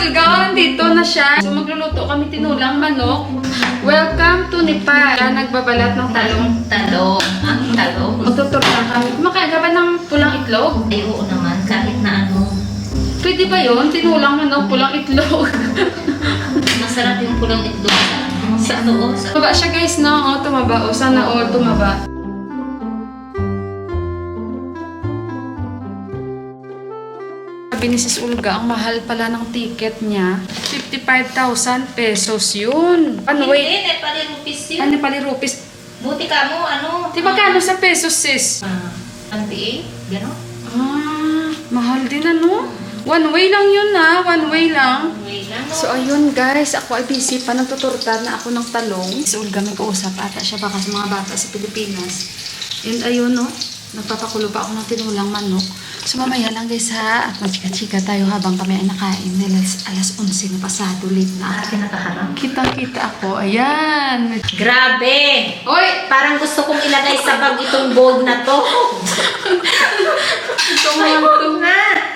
Ulga, dito na siya. So magluluto kami tinulang manok. Welcome to Nepal. Nagbabalat ng talong. Talong. Ang talong. Magtuturta kami. Kumakain ka ba ng pulang itlog? Ay, oo naman. Kahit na ano. Pwede ba yun? Tinulang manok, pulang itlog. Masarap yung pulang itlog sa ano. Tumaba siya guys, no? O, tumaba. O, sana all tumaba. Sabi ni Sis Ulga, ang mahal pala ng ticket niya. 55,000 pesos yun. Ano, wait. Hindi, Nepali rupees yun. Ano pala rupees? Buti ka mo, ano? Di ba kano sa pesos, sis? 28, gano'n? Ah, mahal din ano? One way lang yun ha. One way lang. Wait lang. So, ayun guys. Ako ay busy pa. Nagtuturta na ako ng talong. Si Ulga may kausap ata siya baka sa mga bata sa Pilipinas. And ayun no. Nagpapakulo pa ako ng tinulang manok. So, mamaya lang guys ha. At magchika-chika tayo habang kami ay nakain. Alas 11 na pasado. Late na. Akin nakaharap. Kitang-kita ako. Ayan. Grabe! Oy! Parang gusto kong ilagay sa bag itong bowl na to. Ito nga ito.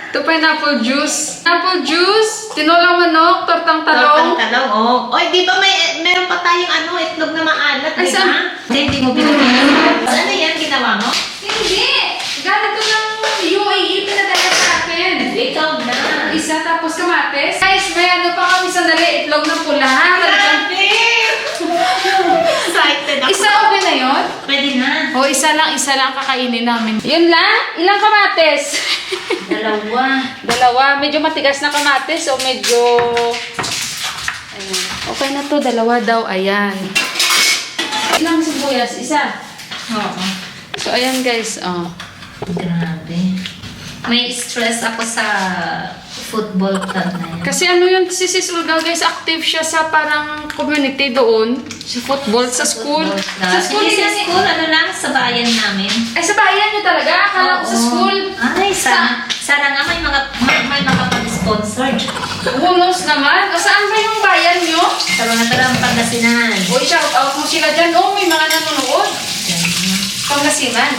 Ito pineapple juice. Pineapple juice. Tinulang manok. Tortang talong. Talong, oh. Oy, di ba meron pa tayong ano, itlog na maalat, Ay, di ba? Hindi mo binigyan. Ano yan, ginawa mo? Hindi! Galing ko ng UAE pinadala sa akin. Ikaw na. Isa tapos kamates. Guys, may ano pa kami sandali. Itlog ng pula. Grabe! Excited ako. Isa okay na yun? Pwede na. O, isa lang kakainin namin. Yun lang? Ilang kamates? Dalawa. Medyo matigas na kamates o medyo... Ayan. Okay na to. Dalawa daw. Ayan. Ilang sibuyas? Isa. Oo. So, ayan guys. Oh. Grabe. May stress ako sa football club na yan. Kasi ano yun, si Sis Ulga guys, active siya sa parang community doon. Sa football, sa school. Sa school, Hindi sa school, ano lang, sa bayan namin. Ay, sa bayan nyo talaga? Akala ko sa school. Ay, sana nga may mga pag-sponsored. Who knows naman? O, saan ba yung bayan nyo? Sa mga tarang Pangasinan. Uy, shout out mo sila dyan. Oh, may mga nanonood. Pangasinan.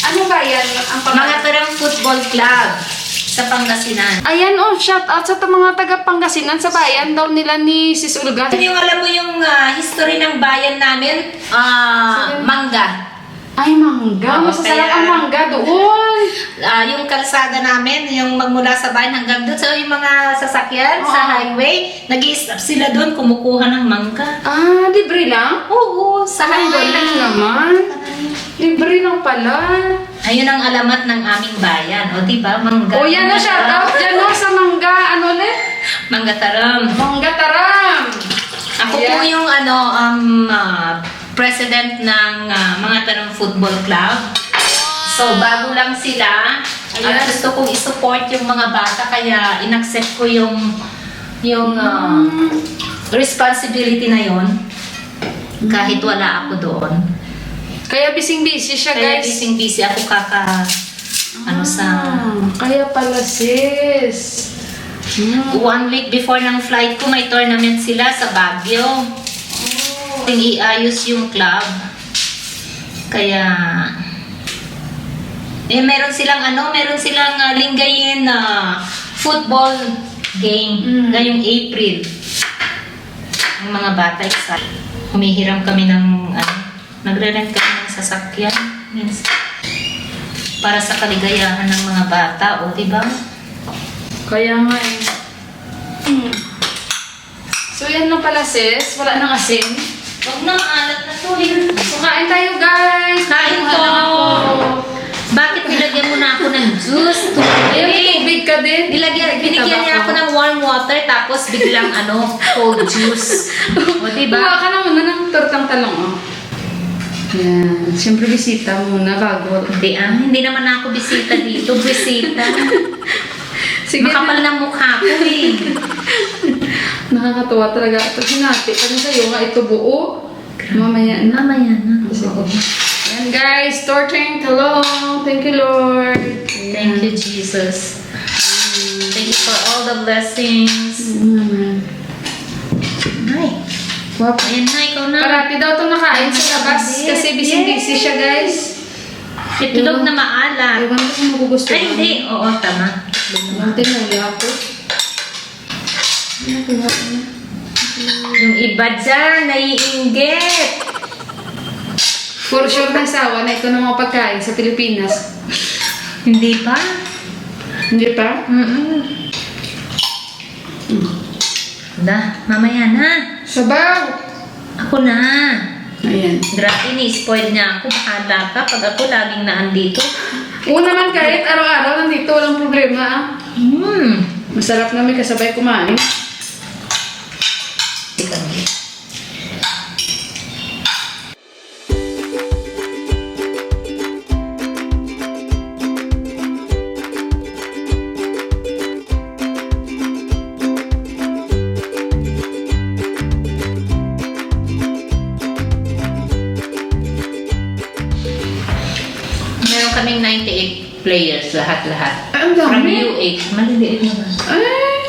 Anong bayan? Ang Mga tarang football club sa Pangasinan. Ayan, oh, shout out sa mga taga Pangasinan sa bayan daw nila ni Sis Ulga. Yung alam mo yung history ng bayan namin, mangga. Ay, mangga. Oo, Masasarap kaya- ang mangga doon. Yung kalsada namin, yung magmula sa bayan hanggang doon, so yung mga sasakyan Oo. sa highway, nag-i-stop sila doon, kumukuha ng mangga. Ah, libre lang? Oo, sa Ang highway galing lang. naman. Libre lang pala. Ayun ang alamat ng aming bayan. O, diba? Mangga. O yan na, shout out dyan no, sa mangga. Ano ulit? Mangga taram. Mangga taram. Ako Ayan. po yung president ng mga tarong football club. So, bago lang sila. At gusto kong isupport yung mga bata, kaya inaccept ko yung responsibility na yon kahit wala ako doon. Kaya busy siya Kaya guys. busy ako sa Kaya pala sis. 1 week before ng flight ko, may tournament sila sa Baguio. Iayos yung club. Kaya meron silang linggayin na football game ngayong April. Ang mga bata excited. Humihiram kami ng nagre-rent kami ng sasakyan para sa kaligayahan ng mga bata, o diba? Kaya nga eh. So yan lang pala sis. Wala nang asin. Huwag na, maalat na to. So kain tayo guys. Kain Kuha lang ako. Bakit nilagyan mo na ako ng juice? Ayun, tubig ka din. Binigyan niya ako ng warm water, tapos biglang cold juice. O, diba? Kuha ka na muna ng tortang talong. Oh. Yan. Siyempre bisita muna bago. Hindi naman ako bisita dito. Bisita. Sige Makapal na. ng mukha ko eh. Nakakatuwa talaga. Ito hinati. Kasi sa'yo nga ito buo. Mamaya na. Mamaya na. Yan guys. Tortang talong. Thank you Lord. Thank you, Jesus. Thank you for all the blessings. Ay. Wow. Ayan na, ikaw na. Parati daw ito nakain sa labas. Kasi busy siya guys. Itlog na maalat. Ewan ko kung magugustuhan. Ay, hindi. Oo, tama. Ang tinuli ako. Nakuha ko na. Yung iba dyan, naiinggit. For sure na sawa na ito ng mga pagkain sa Pilipinas. Hindi pa? Hindi pa? Mamaya na. Sabaw! Ako na. Ayan. Grabe, ni-spoil niya ako. Bahala ka pag ako laging naandito. Oo naman kahit araw-araw nandito, walang problema ah. Masarap na may kasabay kumain. Meron kaming 98 players, lahat-lahat. Ay, ang From dami. UH, maliliit naman. Ay!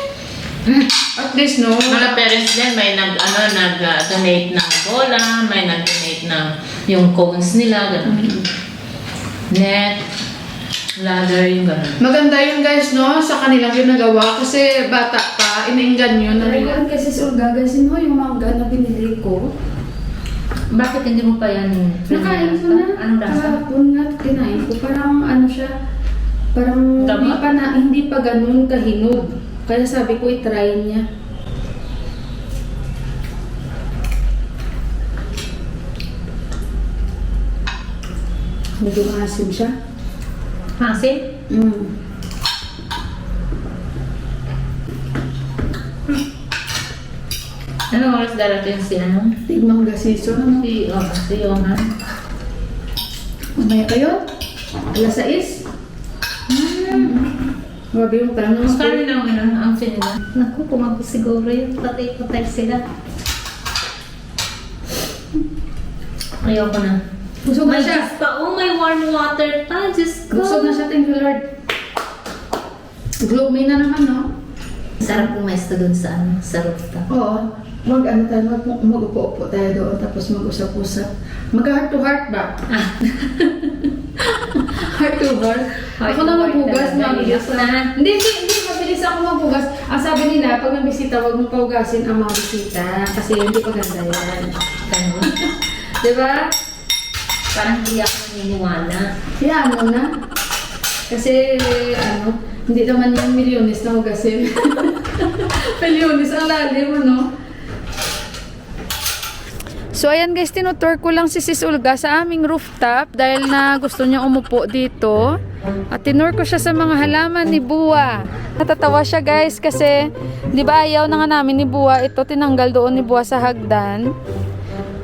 At least no. Mga parents din, may nag-donate ng bola, may nag-donate ng yung cones nila, gano'n. Net, ladder, yung gano'n. Maganda yun guys no, sa kanilang ginagawa kasi bata pa, inainggan yun. Nariyan kasi sa Ulga, guys, no, yung mangga na binili ko. Bakit hindi mo pa yan? Nakain ko na. Anong lasa? Kahapon nga, kinain ko. Parang ano siya, parang Gamot? hindi pa ganun kahinog. Kaya sabi ko, i-try niya. Medyo maasim siya. Asin? Anong oras darating si ano? Tigmangga season, ano? Si Yohan. Mamaya kayo? Alas 6? Grabe yung tanong. Mas kami lang ang sila. Naku, kung ako siguro yun, patay-patay sila. Ayoko na. Busog na May siya. Diyos pa, oh, may warm water pa. Diyos ko. Busog na siya, thank you Lord. Gloomy na naman, no? Sarap pumesto dun sa rooftop. Oo. Mag-ano tayo, mag-upo-upo tayo doon, tapos mag-usap-usap. Mag-heart to heart ba? Heart to heart? Heart Ako to na heart maghugas, talaga. mabilis Iyak na. na. Hindi, mabilis ako maghugas. Ang sabi nila, pag may bisita, huwag mong paugasin ang mga bisita. Kasi hindi paganda yan. Ganun. Diba? Parang hindi ako naniniwala. Yan mo na. Kasi, hindi naman yung milyones na hugasin. Milyones ang lalim, ano? So ayan guys, tinutour ko lang si Sis Olga sa aming rooftop dahil na gusto niya umupo dito. At tinur ko siya sa mga halaman ni Buwa. Natatawa siya guys kasi, di ba ayaw na nga namin ni Buwa ito, tinanggal doon ni Buwa sa hagdan.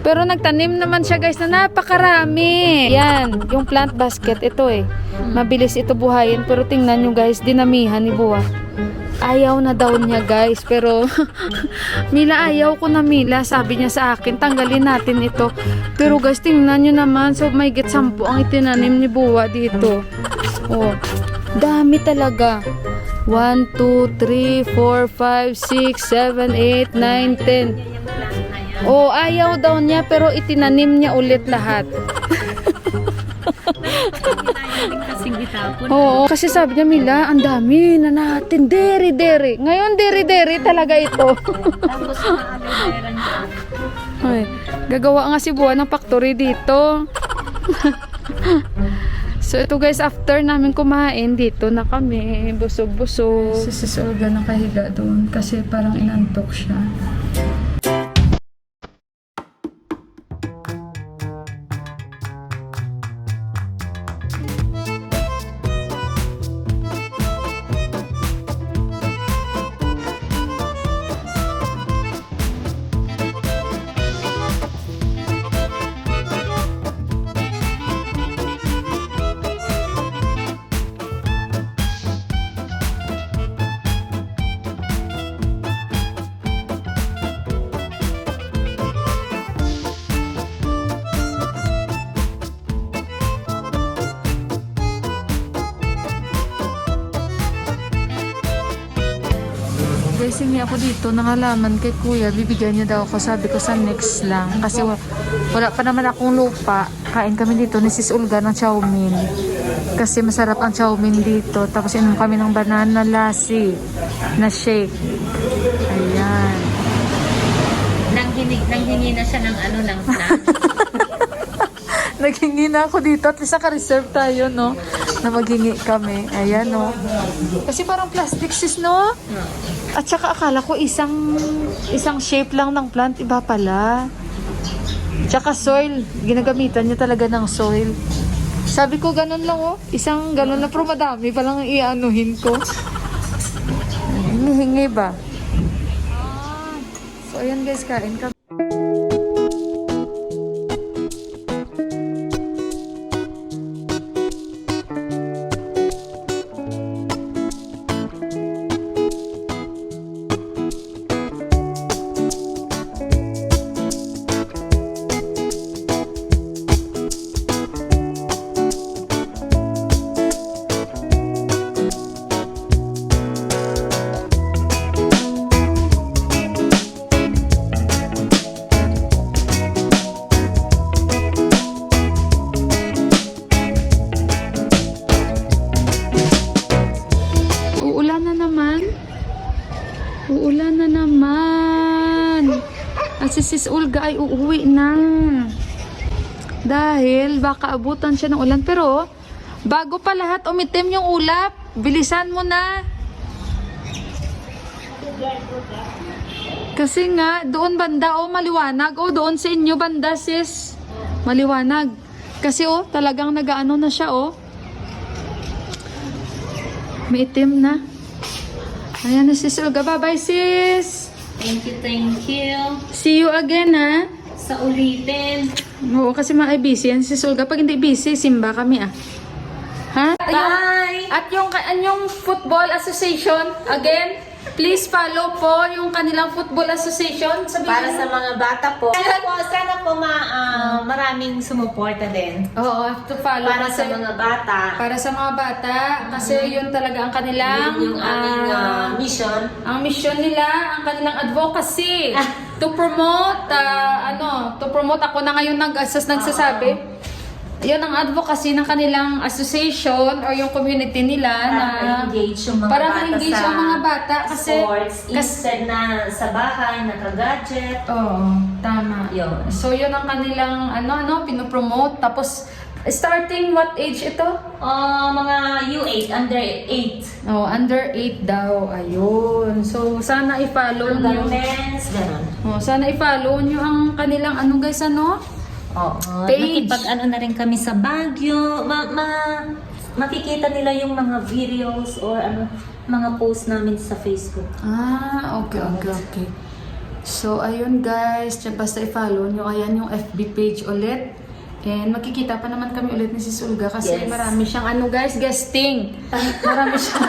Pero nagtanim naman siya guys na napakarami. Yan, yung plant basket ito eh. Mabilis ito buhayin pero tingnan nyo guys, dinamihan ni Buwa. Ayaw na daw niya guys, pero Mila ayaw ko na Mila, sabi niya sa akin, tanggalin natin ito. Pero guys, tingnan nyo naman, so may get 10 ang itinanim ni Buwa dito. Oh, dami talaga. 1, 2, 3, 4, 5, 6, 7, 8, 9, 10. Oh, ayaw daw niya pero itinanim niya ulit lahat. Oo, kasi sabi niya, Mila, ang dami na natin. Deri-deri. Ngayon, deri-deri talaga ito. Ay, gagawa nga si Buwan ng factory dito. So, ito guys, after namin kumain, dito na kami. Busog-busog. Si Olga nakahiga doon kasi parang inantok siya. Guys, hindi ako dito nangalaman kay kuya, bibigyan niya daw ako, sabi ko sa next lang kasi wala pa naman akong lupa. Kain kami dito ni Sis Olga ng chow mein kasi masarap ang chow mein dito, tapos inom kami ng banana lassi na shake. Ayan. nanghingi na siya ng ano, ng snack. Naghingi na ako dito at least naka-reserve tayo, no? Na maghingi kami. Ayan, no? Kasi parang plastic sis, no? At saka akala ko isang shape lang ng plant, iba pala. Tsaka soil. Ginagamitan niya talaga ng soil. Sabi ko, ganun lang, oh. Isang ganun na, pero madami palang i-anuhin ko. Hinihingi ba? So, ayan guys, kain kami. Uulan na naman. At si Sis Olga ay uuwi na. Dahil baka abutan siya ng ulan. Pero, bago pa lahat umitim yung ulap, bilisan mo na. Kasi nga, doon banda, maliwanag. Doon sa inyo banda, sis. Maliwanag. Kasi, talagang nagaano na siya, May itim na. Ayan na, Sis Olga. Bye-bye, sis. Thank you. See you again, ha? Sa ulitin. Oo, kasi mga busy yan, Sis Olga. Pag hindi busy, simba kami, Ha? Bye! At yung Football Association, again, please follow po yung kanilang Football Association. Para sa mga bata po. Sana po maraming sumuporta din. Oo, to follow. Para kasi, sa mga bata. Para sa mga bata, kasi yun talaga ang kanilang Yung aming mission. ang mission nila, ang kanilang advocacy to promote ako na ngayon nagsasabi. Yun ang advocacy ng kanilang association or yung community nila Para ma-engage yung mga para bata ma-engage sa ang mga bata kasi sports instead na sa bahay, naka-gadget. Oo, tama. Yun. So yun ang kanilang pinopromote. Tapos starting what age ito? Mga U8, under 8. Oh, under 8 daw. Ayun. So sana i-follow Hanggang niyo. men's, ganun. Sana i-follow niyo ang kanilang guys, Oo. Page. Nakipag-ano na rin kami sa Baguio. Makikita nila yung mga videos or mga post namin sa Facebook. Okay. So, ayun guys. Basta i-follow nyo. Ayan yung FB page ulit. And makikita pa naman kami ulit ni Sis Olga kasi Yes. marami siyang guesting. Marami siyang...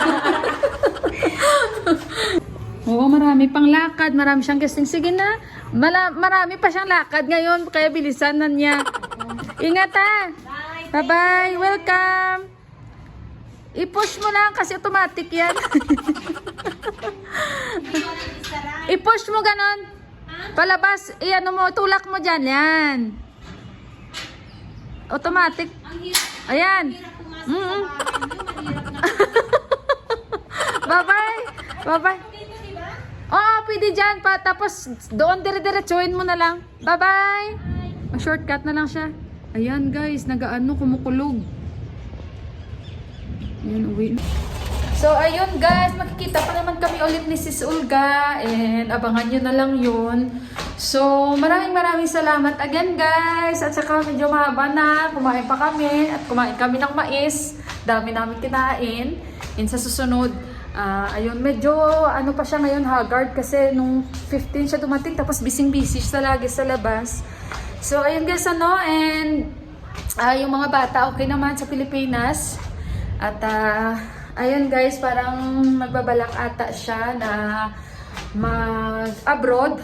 Oo, marami pang lakad. Marami siyang guesting. Sige na. Marami pa siyang lakad ngayon. Kaya bilisan na niya. Ingat, ha. Bye-bye. Welcome. I-push mo lang kasi automatic yan. I-push mo ganon. Palabas. Tulak mo dyan. Yan. Automatic. Ayan. Bye-bye. Bye-bye. Oo, pwede dyan pa. Tapos, doon dire-diretsuhin mo na lang. Bye-bye. Shortcut na lang siya. Ayan, guys. Kumukulog. Ayan, uwi. So, ayun, guys. Makikita pa naman kami ulit ni Sis Olga. And abangan nyo na lang yun. So, maraming salamat again, guys. At saka medyo mahaba na. Kumain pa kami. At kumain kami ng mais. Dami namin kinain. And sa susunod, ayun, medyo pa siya ngayon, haggard kasi nung 15 siya dumating tapos busy siya lagi sa labas. So ayun guys, and yung mga bata okay naman sa Pilipinas. At ayun guys, parang magbabalak ata siya na mag-abroad.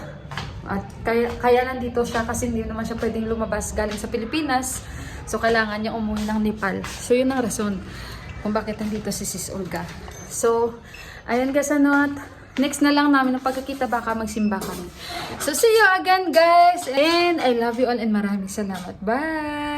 At kaya nandito siya kasi hindi naman siya pwedeng lumabas galing sa Pilipinas. So kailangan niya umuwi ng Nepal. So yun ang rason kung bakit nandito si Sis Olga. So, ayun guys, next na lang namin ang pagkakita, baka magsimba kami. So, see you again guys, and I love you all and maraming salamat. Bye!